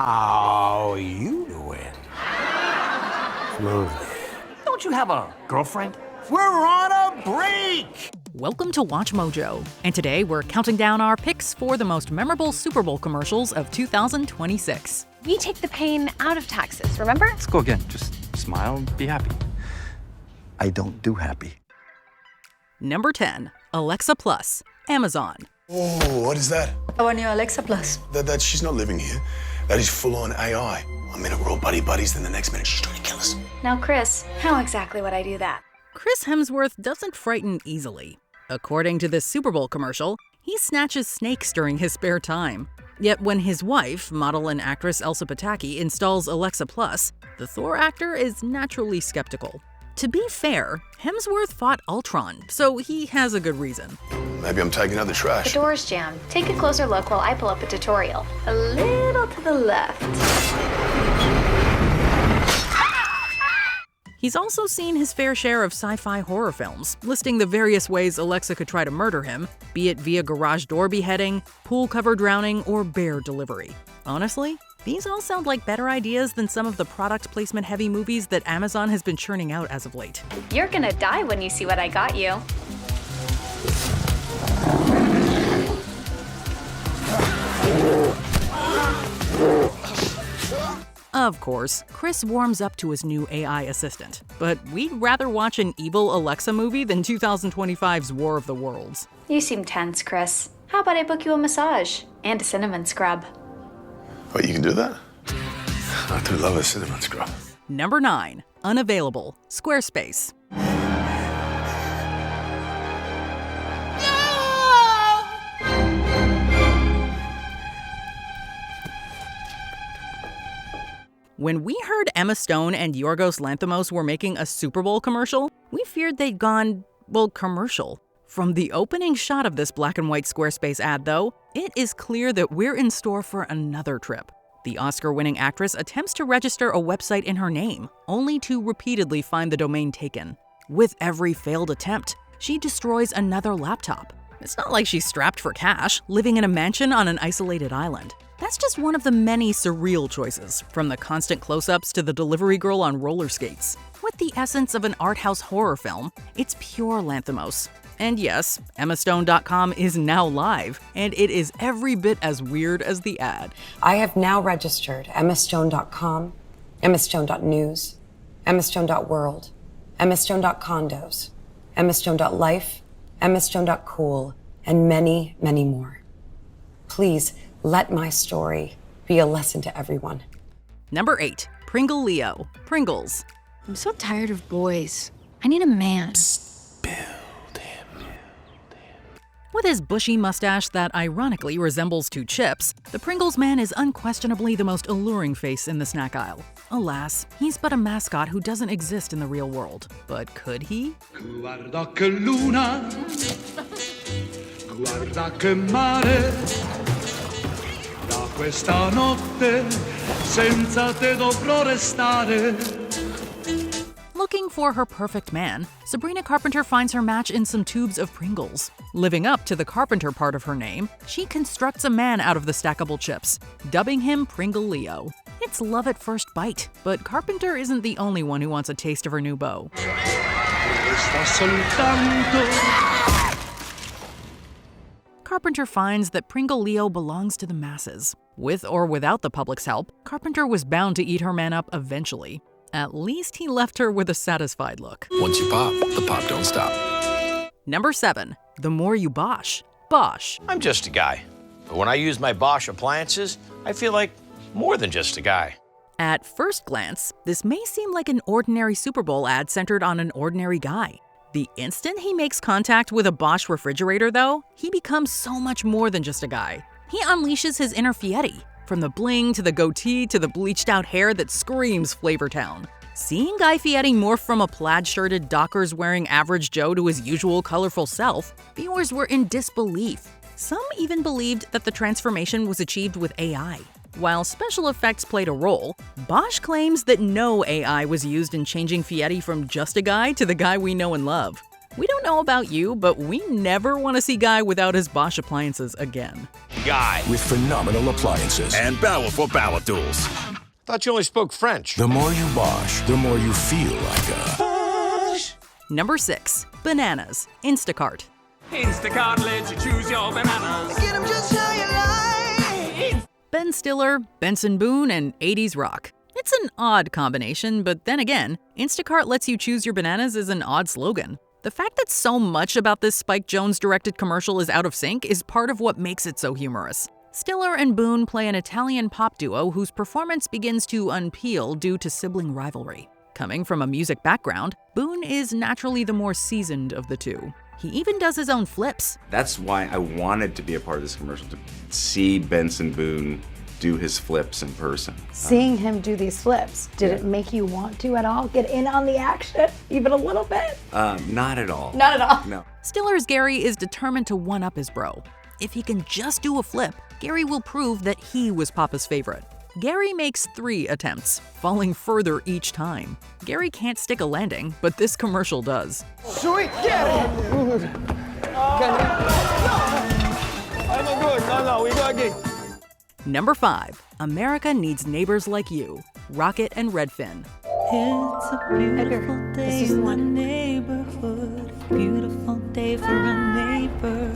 How you doing? Smoothly. Don't you have a girlfriend? We're on a break! Welcome to Watch Mojo, and today we're counting down our picks for the most memorable Super Bowl commercials of 2026. We take the pain out of taxes, remember? Let's go again. Just smile, be happy. I don't do happy. Number 10, Alexa Plus, Amazon. Oh, what is that? Our new Alexa Plus. That she's not living here. That is full-on AI. One minute we're all buddies, then the next minute she's trying to kill us. Now, Chris, how exactly would I do that? Chris Hemsworth doesn't frighten easily. According to this Super Bowl commercial, he snatches snakes during his spare time. Yet when his wife, model and actress Elsa Pataky, installs Alexa Plus, the Thor actor is naturally skeptical. To be fair, Hemsworth fought Ultron, so he has a good reason. Maybe I'm taking out the trash. The door's jammed. Take a closer look while I pull up a tutorial. A little to the left. He's also seen his fair share of sci-fi horror films, listing the various ways Alexa could try to murder him, be it via garage door beheading, pool cover drowning, or bear delivery. Honestly, these all sound like better ideas than some of the product placement-heavy movies that Amazon has been churning out as of late. You're gonna die when you see what I got you. Of course, Chris warms up to his new AI assistant, but we'd rather watch an evil Alexa movie than 2025's War of the Worlds. You seem tense, Chris. How about I book you a massage and a cinnamon scrub? Wait, you can do that? I do love a cinnamon scrub. Number 9, Unavailable, Squarespace. When we heard Emma Stone and Yorgos Lanthimos were making a Super Bowl commercial, we feared they'd gone, commercial. From the opening shot of this black and white Squarespace ad, though, it is clear that we're in store for another trip. The Oscar-winning actress attempts to register a website in her name, only to repeatedly find the domain taken. With every failed attempt, she destroys another laptop. It's not like she's strapped for cash, living in a mansion on an isolated island. That's just one of the many surreal choices, from the constant close-ups to the delivery girl on roller skates. With the essence of an art house horror film, it's pure Lanthimos. And yes, MStone.com is now live, and it is every bit as weird as the ad. I have now registered MStone.com, MStone.news, MStone.world, MStone.condos, MStone.life, MStone.cool, and many, many more. Please let my story be a lesson to everyone. Number 8, Pringle Leo, Pringles. I'm so tired of boys. I need a man. With his bushy mustache that ironically resembles 2 chips, the Pringles man is unquestionably the most alluring face in the snack aisle. Alas, he's but a mascot who doesn't exist in the real world. But could he? Guarda che luna, guarda che mare, da questa notte senza te dovrò restare. Looking for her perfect man, Sabrina Carpenter finds her match in some tubes of Pringles. Living up to the Carpenter part of her name, she constructs a man out of the stackable chips, dubbing him Pringle Leo. It's love at first bite, but Carpenter isn't the only one who wants a taste of her new beau. Carpenter finds that Pringle Leo belongs to the masses. With or without the public's help, Carpenter was bound to eat her man up eventually. At least he left her with a satisfied look. Once you pop, the pop don't stop. Number 7, The More You Bosch, Bosch. I'm just a guy. But when I use my Bosch appliances, I feel like more than just a guy. At first glance, this may seem like an ordinary Super Bowl ad centered on an ordinary guy. The instant he makes contact with a Bosch refrigerator, though, he becomes so much more than just a guy. He unleashes his inner Fieri. From the bling to the goatee to the bleached-out hair that screams Flavortown. Seeing Guy Fieri morph from a plaid-shirted Dockers-wearing average Joe to his usual colorful self, viewers were in disbelief. Some even believed that the transformation was achieved with AI. While special effects played a role, Bosch claims that no AI was used in changing Fieri from just a guy to the guy we know and love. We don't know about you, but we never want to see Guy without his Bosch appliances again. guy. With phenomenal appliances and powerful power tools. Thought you only spoke French. The more you Bosch, the more you feel like a Bosch. Number 6. Bananas. Instacart. Instacart lets you choose your bananas. Get them just how you like. Ben Stiller, Benson Boone, and 80s rock. It's an odd combination, but then again, Instacart lets you choose your bananas is an odd slogan. The fact that so much about this Spike Jonze-directed commercial is out of sync is part of what makes it so humorous. Stiller and Boone play an Italian pop duo whose performance begins to unpeel due to sibling rivalry. Coming from a music background, Boone is naturally the more seasoned of the two. He even does his own flips. That's why I wanted to be a part of this commercial, to see Benson Boone do his flips in person. Seeing him do these flips, did it make you want to at all get in on the action, even a little bit? Not at all. Not at all? No. Stiller's Gary is determined to one-up his bro. If he can just do a flip, Gary will prove that he was Papa's favorite. Gary makes 3 attempts, falling further each time. Gary can't stick a landing, but this commercial does. Sweet, get it! No, we go again. Number 5. America needs neighbors like you. Rocket and Redfin. It's a beautiful day in the neighborhood. Beautiful day for a neighbor.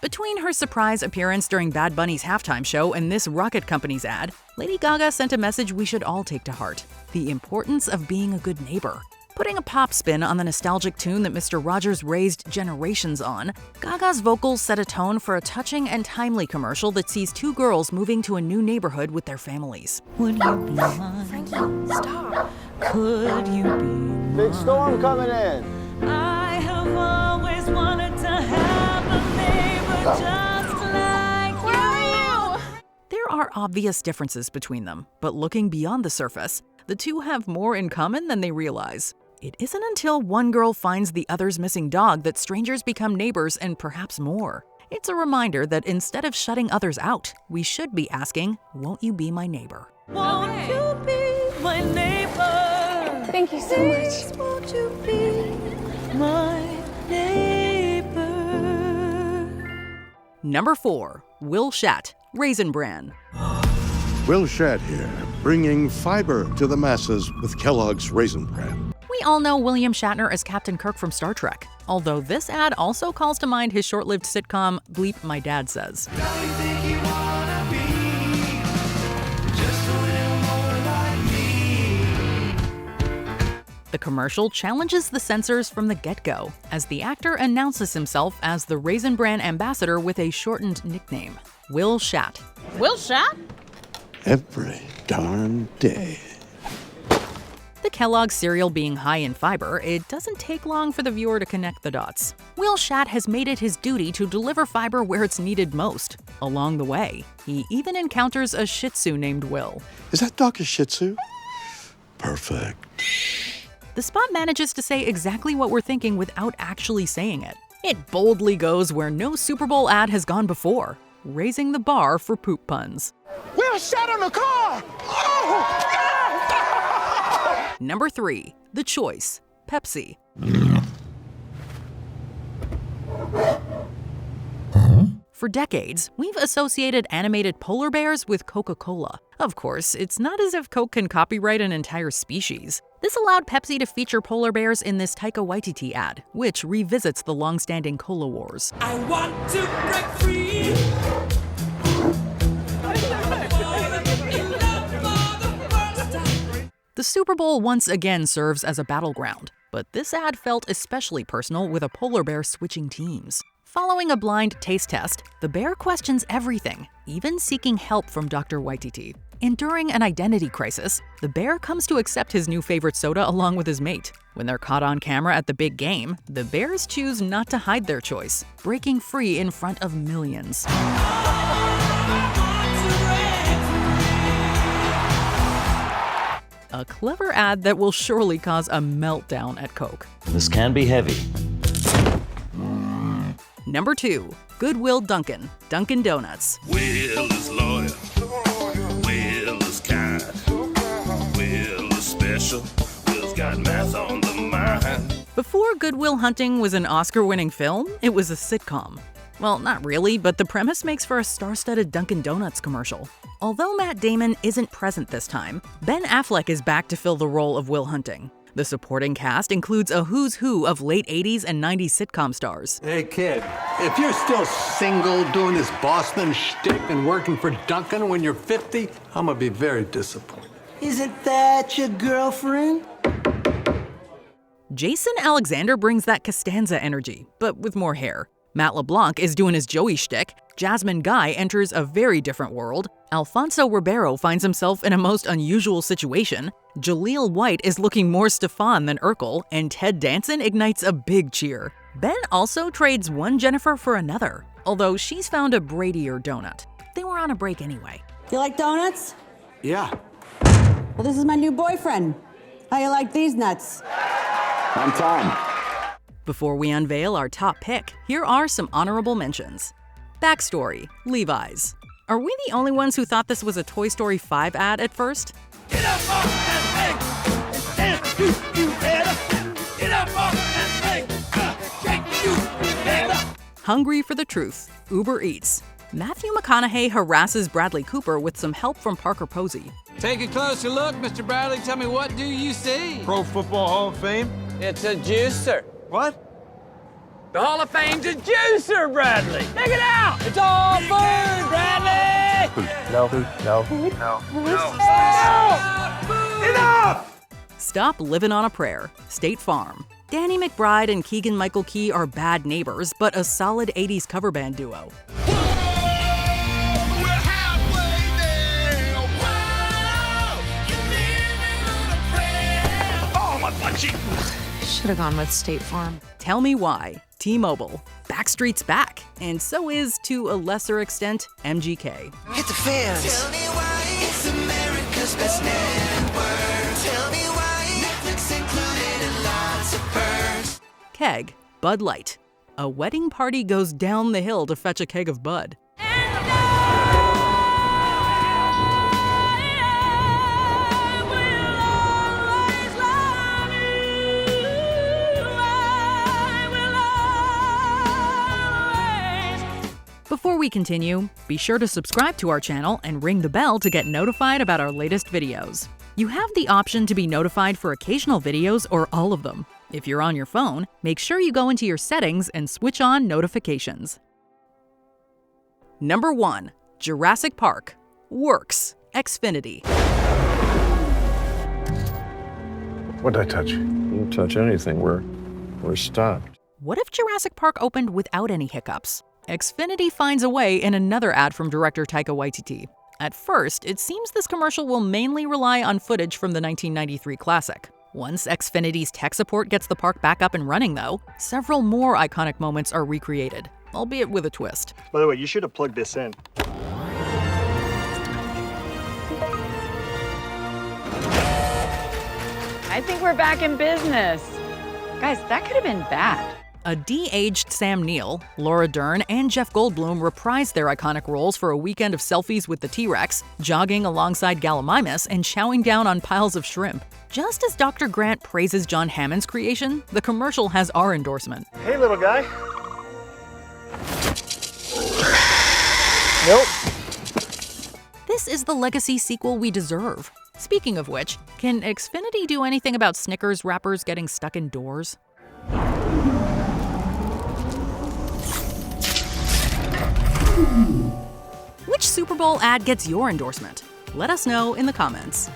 Between her surprise appearance during Bad Bunny's halftime show and this Rocket Company's ad, Lady Gaga sent a message we should all take to heart: the importance of being a good neighbor. Putting a pop spin on the nostalgic tune that Mr. Rogers raised generations on, Gaga's vocals set a tone for a touching and timely commercial that sees 2 girls moving to a new neighborhood with their families. Would you be mine? Frankie, stop. Could you be mine? Big storm coming in. I have always wanted to have a neighbor just like you. Where are you? There are obvious differences between them, but looking beyond the surface, the two have more in common than they realize. It isn't until one girl finds the other's missing dog that strangers become neighbors and perhaps more. It's a reminder that instead of shutting others out, we should be asking, won't you be my neighbor? Won't you be my neighbor? Thank you so Please, much. won't you be my neighbor? Number 4. Will Shat, Raisin Bran. Will Shat here, bringing fiber to the masses with Kellogg's Raisin Bran. We all know William Shatner as Captain Kirk from Star Trek, although this ad also calls to mind his short-lived sitcom, Bleep My Dad Says. The commercial challenges the censors from the get-go, as the actor announces himself as the Raisin Bran ambassador with a shortened nickname, Will Shat. Will Shat? Every darn day. The Kellogg's cereal being high in fiber, it doesn't take long for the viewer to connect the dots. Will Shat has made it his duty to deliver fiber where it's needed most. Along the way, he even encounters a Shih Tzu named Will. Is that dog a Shih Tzu? Perfect. The spot manages to say exactly what we're thinking without actually saying it. It boldly goes where no Super Bowl ad has gone before, raising the bar for poop puns. Will Shat on the car! Oh, yeah! Number 3. The Choice, Pepsi. For decades, we've associated animated polar bears with Coca-Cola. Of course, it's not as if Coke can copyright an entire species. This allowed Pepsi to feature polar bears in this Taika Waititi ad, which revisits the long-standing cola wars. I want to break free. The Super Bowl once again serves as a battleground, but this ad felt especially personal with a polar bear switching teams. Following a blind taste test, the bear questions everything, even seeking help from Dr. Waititi. Enduring an identity crisis, the bear comes to accept his new favorite soda along with his mate. When they're caught on camera at the big game, the bears choose not to hide their choice, breaking free in front of millions. A clever ad that will surely cause a meltdown at Coke. This can be heavy. Number 2. Goodwill Dunkin, Dunkin Donuts. Will is loyal. Will is kind. Will is special. Will's got math on the mind. Before Goodwill Hunting was an Oscar-winning film, it was a sitcom. Well, not really, but the premise makes for a star-studded Dunkin Donuts commercial. Although Matt Damon isn't present this time, Ben Affleck is back to fill the role of Will Hunting. The supporting cast includes a who's who of late 80s and 90s sitcom stars. Hey, kid, if you're still single, doing this bossman shtick and working for Dunkin' when you're 50, I'm gonna be very disappointed. Isn't that your girlfriend? Jason Alexander brings that Costanza energy, but with more hair. Matt LeBlanc is doing his Joey shtick. Jasmine Guy enters a very different world. Alfonso Ribeiro finds himself in a most unusual situation. Jaleel White is looking more Stefan than Urkel, and Ted Danson ignites a big cheer. Ben also trades one Jennifer for another, although she's found a Brady'er donut. They were on a break anyway. You like donuts? Yeah. Well, this is my new boyfriend. How you like these nuts? I'm Tom. Before we unveil our top pick, here are some honorable mentions. Backstory: Levi's. Are we the only ones who thought this was a Toy Story 5 ad at first? Get up off that thing! It's dance you better! Get up off that thing! Shake you better! Hungry for the truth: Uber Eats. Matthew McConaughey harasses Bradley Cooper with some help from Parker Posey. Take a closer look, Mr. Bradley. Tell me, what do you see? Pro Football Hall of Fame? It's a juicer. What? The Hall of Fame's a juicer, Bradley. Check it out. It's all food, Bradley. No. Enough! Stop living on a prayer: State Farm. Danny McBride and Keegan-Michael Key are bad neighbors, but a solid 80s cover band duo. Should have gone with State Farm. Tell Me Why: T-Mobile. Backstreet's back, and so is, to a lesser extent, MGK. Hit the fans. Tell me why it's America's best network. Tell me why Netflix included and lots of perks. Keg: Bud Light. A wedding party goes down the hill to fetch a keg of Bud. Before we continue, be sure to subscribe to our channel and ring the bell to get notified about our latest videos. You have the option to be notified for occasional videos or all of them. If you're on your phone, make sure you go into your settings and switch on notifications. Number 1. Jurassic Park. Works. Xfinity. What'd I touch? You didn't touch anything. We're stopped. What if Jurassic Park opened without any hiccups? Xfinity finds a way in another ad from director Taika Waititi. At first, it seems this commercial will mainly rely on footage from the 1993 classic. Once Xfinity's tech support gets the park back up and running, though, several more iconic moments are recreated, albeit with a twist. By the way, you should have plugged this in. I think we're back in business. Guys, that could have been bad. A de-aged Sam Neill, Laura Dern, and Jeff Goldblum reprised their iconic roles for a weekend of selfies with the T-Rex, jogging alongside Gallimimus, and chowing down on piles of shrimp. Just as Dr. Grant praises John Hammond's creation, the commercial has our endorsement. Hey, little guy. Nope. This is the legacy sequel we deserve. Speaking of which, can Xfinity do anything about Snickers wrappers getting stuck indoors? Which Super Bowl ad gets your endorsement? Let us know in the comments.